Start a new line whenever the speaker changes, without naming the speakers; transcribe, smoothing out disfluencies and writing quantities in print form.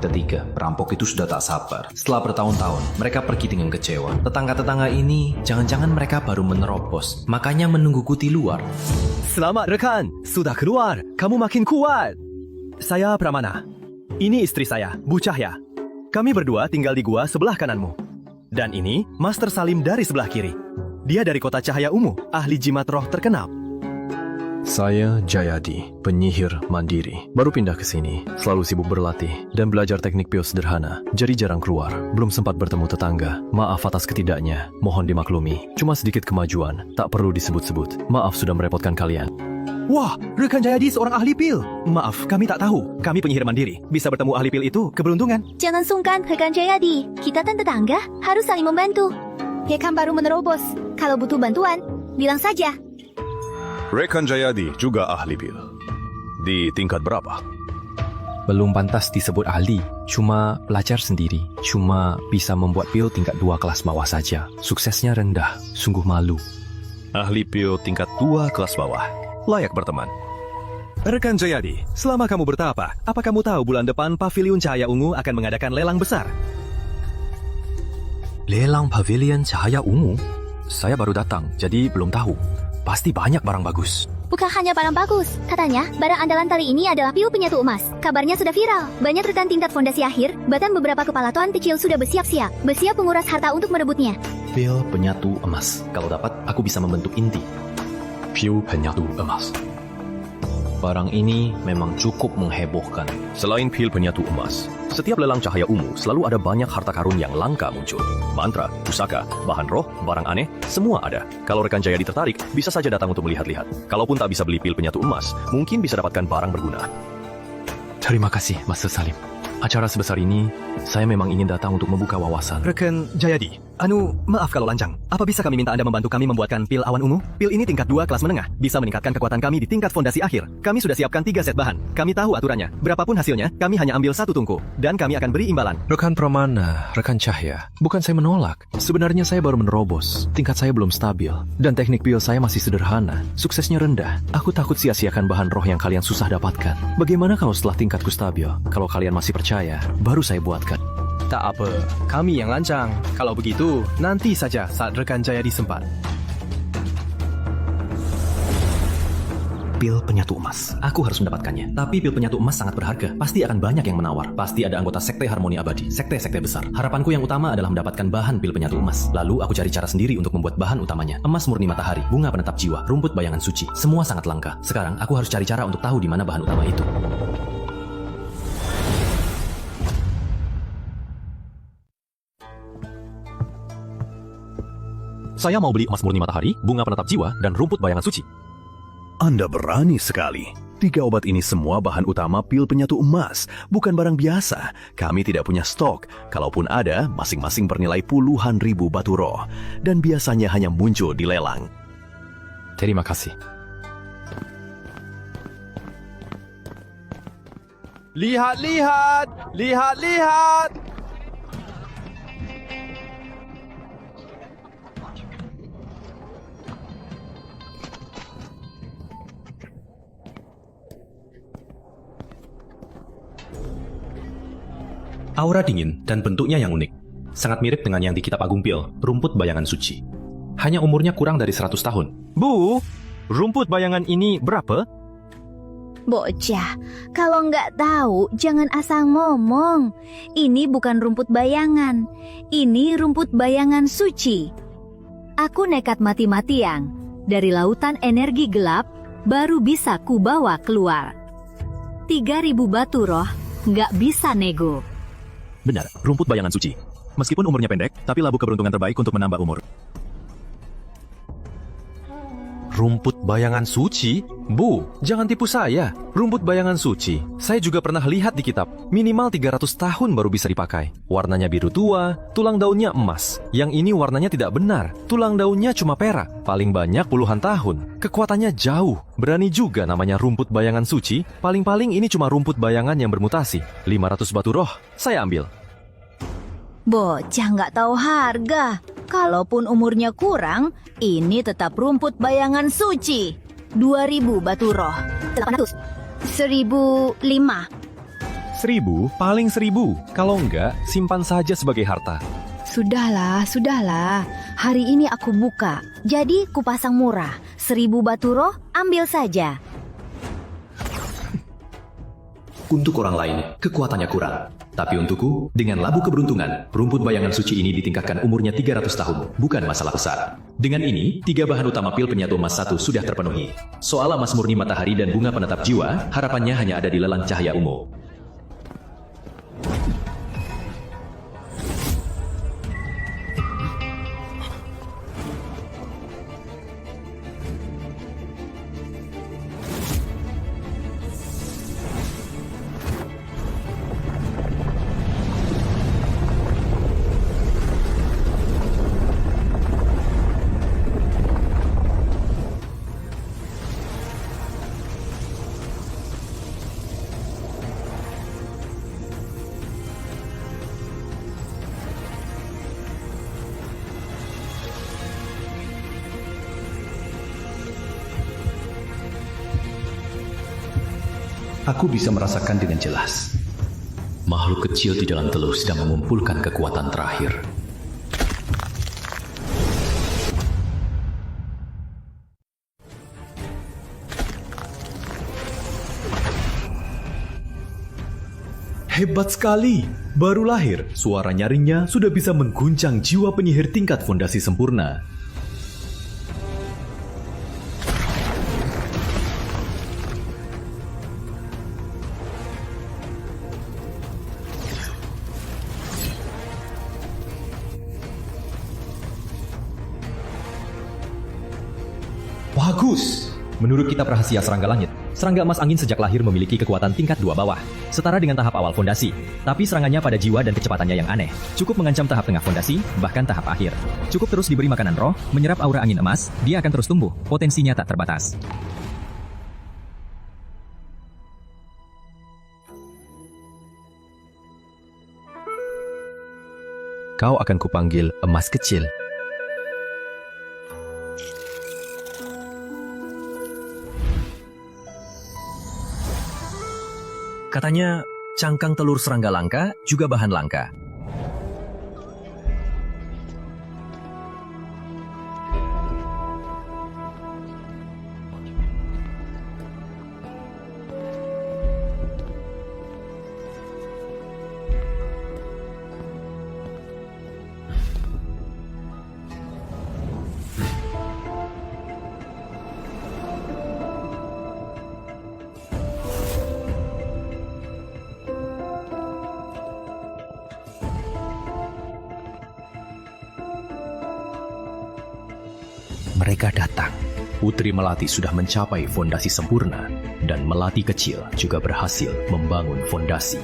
ketiga, perampok itu sudah tak sabar. Setelah bertahun-tahun, mereka pergi dengan kecewa. Tetangga-tetangga ini, jangan-jangan mereka baru menerobos, makanya menungguku di luar.
Selamat rekan, sudah keluar. Kamu makin kuat. Saya Pramana. Ini istri saya, Bu Cahya. Kami berdua tinggal di gua sebelah kananmu. Dan ini Master Salim dari sebelah kiri. Dia dari kota Cahaya Ungu, ahli jimat roh terkenal.
Saya Jayadi, penyihir mandiri. Baru pindah ke sini, selalu sibuk berlatih dan belajar teknik pio sederhana. Jadi jarang keluar, belum sempat bertemu tetangga. Maaf atas ketidaknya, mohon dimaklumi. Cuma sedikit kemajuan, tak perlu disebut-sebut. Maaf sudah merepotkan kalian.
Wah, rekan Jayadi seorang ahli pil. Maaf, kami tak tahu. Kami penyihir mandiri. Bisa bertemu ahli pil itu keberuntungan.
Jangan sungkan, rekan Jayadi. Kita kan tetangga, harus saling membantu. Rekan baru menerobos. Kalau butuh bantuan, bilang saja.
Rekan Jayadi juga ahli pil. Di tingkat berapa?
Belum pantas disebut ahli, cuma belajar sendiri. Cuma bisa membuat pil tingkat 2 kelas bawah saja. Suksesnya rendah, sungguh malu.
Ahli pil tingkat 2 kelas bawah. Layak berteman.
Rekan Jayadi, selama kamu bertapa, apa kamu tahu bulan depan Pavilion Cahaya Ungu akan mengadakan lelang besar?
Lelang Pavilion Cahaya Ungu? Saya baru datang, jadi belum tahu. Pasti banyak barang bagus.
Bukan hanya barang bagus. Katanya, barang andalan kali ini adalah pil penyatu emas. Kabarnya sudah viral. Banyak rekan tingkat fondasi akhir, bahkan beberapa kepala tuan kecil sudah bersiap-siap. Bersiap menguras harta untuk merebutnya.
Pil penyatu emas. Kalau dapat, aku bisa membentuk inti.
Pil penyatu emas.
Barang ini memang cukup menghebohkan.
Selain pil penyatu emas, setiap lelang cahaya ungu selalu ada banyak harta karun yang langka muncul. Mantra, pusaka, bahan roh, barang aneh, semua ada. Kalau rekan Jayadi tertarik, bisa saja datang untuk melihat-lihat. Kalaupun tak bisa beli pil penyatu emas, mungkin bisa dapatkan barang berguna.
Terima kasih, Master Salim. Acara sebesar ini, saya memang ingin datang untuk membuka wawasan.
Rekan Jayadi, maaf kalau lancang. Apa bisa kami minta Anda membantu kami membuatkan pil awan ungu? Pil ini tingkat 2 kelas menengah, bisa meningkatkan kekuatan kami di tingkat fondasi akhir. Kami sudah siapkan 3 set bahan. Kami tahu aturannya. Berapapun hasilnya, kami hanya ambil 1 tungku. Dan kami akan beri imbalan.
Rekan Pramana, rekan Cahya, bukan saya menolak. Sebenarnya saya baru menerobos. Tingkat saya belum stabil. Dan teknik pil saya masih sederhana. Suksesnya rendah. Aku takut sia-siakan bahan roh yang kalian susah dapatkan. Bagaimana kalau setelah tingkatku stabil? Kalau kalian masih percaya, baru saya buatkan.
Tak apa, kami yang lancang. Kalau begitu, nanti saja saat rekan Jayadi sempat.
Pil penyatu emas. Aku harus mendapatkannya. Tapi pil penyatu emas sangat berharga. Pasti akan banyak yang menawar. Pasti ada anggota sekte harmoni abadi. Sekte-sekte besar. Harapanku yang utama adalah mendapatkan bahan pil penyatu emas. Lalu aku cari cara sendiri untuk membuat bahan utamanya. Emas murni matahari, bunga penetap jiwa, rumput bayangan suci. Semua sangat langka. Sekarang aku harus cari cara untuk tahu di mana bahan utama itu.
Saya mau beli emas murni matahari, bunga penetap jiwa, dan rumput bayangan suci.
Anda berani sekali. 3 obat ini semua bahan utama pil penyatu emas, bukan barang biasa. Kami tidak punya stok. Kalaupun ada, masing-masing bernilai puluhan ribu batu roh. Dan biasanya hanya muncul di lelang.
Terima kasih.
Lihat-lihat! Lihat-lihat!
Aura dingin dan bentuknya yang unik. Sangat mirip dengan yang di kitab Agung Pil, rumput bayangan suci. Hanya umurnya kurang dari 100 tahun.
Bu, rumput bayangan ini berapa?
Bocah, kalau nggak tahu, jangan asal ngomong. Ini bukan rumput bayangan. Ini rumput bayangan suci. Aku nekat mati-matian. Dari lautan energi gelap, baru bisa kubawa keluar. 3.000 batu roh, nggak bisa nego.
Benar, rumput bayangan suci. Meskipun umurnya pendek, tapi labu keberuntungan terbaik untuk menambah umur.
Rumput bayangan suci? Bu, jangan tipu saya. Rumput bayangan suci. Saya juga pernah lihat di kitab. Minimal 300 tahun baru bisa dipakai. Warnanya biru tua, tulang daunnya emas. Yang ini warnanya tidak benar. Tulang daunnya cuma perak. Paling banyak puluhan tahun. Kekuatannya jauh. Berani juga namanya rumput bayangan suci. Paling-paling ini cuma rumput bayangan yang bermutasi. 500 batu roh. Saya ambil.
Bocah nggak tahu harga. Kalaupun umurnya kurang, ini tetap rumput bayangan suci. 2.000 batu roh. 800. 1.005.
1.000, paling 1.000. Kalau enggak, simpan saja sebagai harta.
Sudahlah. Hari ini aku buka. Jadi kupasang murah. 1.000 batu roh, ambil saja.
Untuk orang lain, kekuatannya kurang. Tapi untukku, dengan labu keberuntungan, rumput bayangan suci ini ditingkatkan umurnya 300 tahun, bukan masalah besar. Dengan ini, 3 bahan utama pil penyatu emas 1 sudah terpenuhi. Soal emas murni matahari dan bunga penetap jiwa, harapannya hanya ada di lelang cahaya ungu. Aku bisa merasakan dengan jelas. Makhluk kecil di dalam telur sedang mengumpulkan kekuatan terakhir.
Hebat sekali! Baru lahir, suara nyaringnya sudah bisa mengguncang jiwa penyihir tingkat fondasi sempurna.
Bagus! Menurut kitab rahasia serangga langit, serangga emas angin sejak lahir memiliki kekuatan tingkat 2 bawah, setara dengan tahap awal fondasi. Tapi serangannya pada jiwa dan kecepatannya yang aneh. Cukup mengancam tahap tengah fondasi, bahkan tahap akhir. Cukup terus diberi makanan roh, menyerap aura angin emas, dia akan terus tumbuh, potensinya tak terbatas.
Kau akan kupanggil emas kecil.
Katanya, cangkang telur serangga langka juga bahan langka.
Mereka datang. Putri Melati sudah mencapai fondasi sempurna, dan Melati kecil juga berhasil membangun fondasi.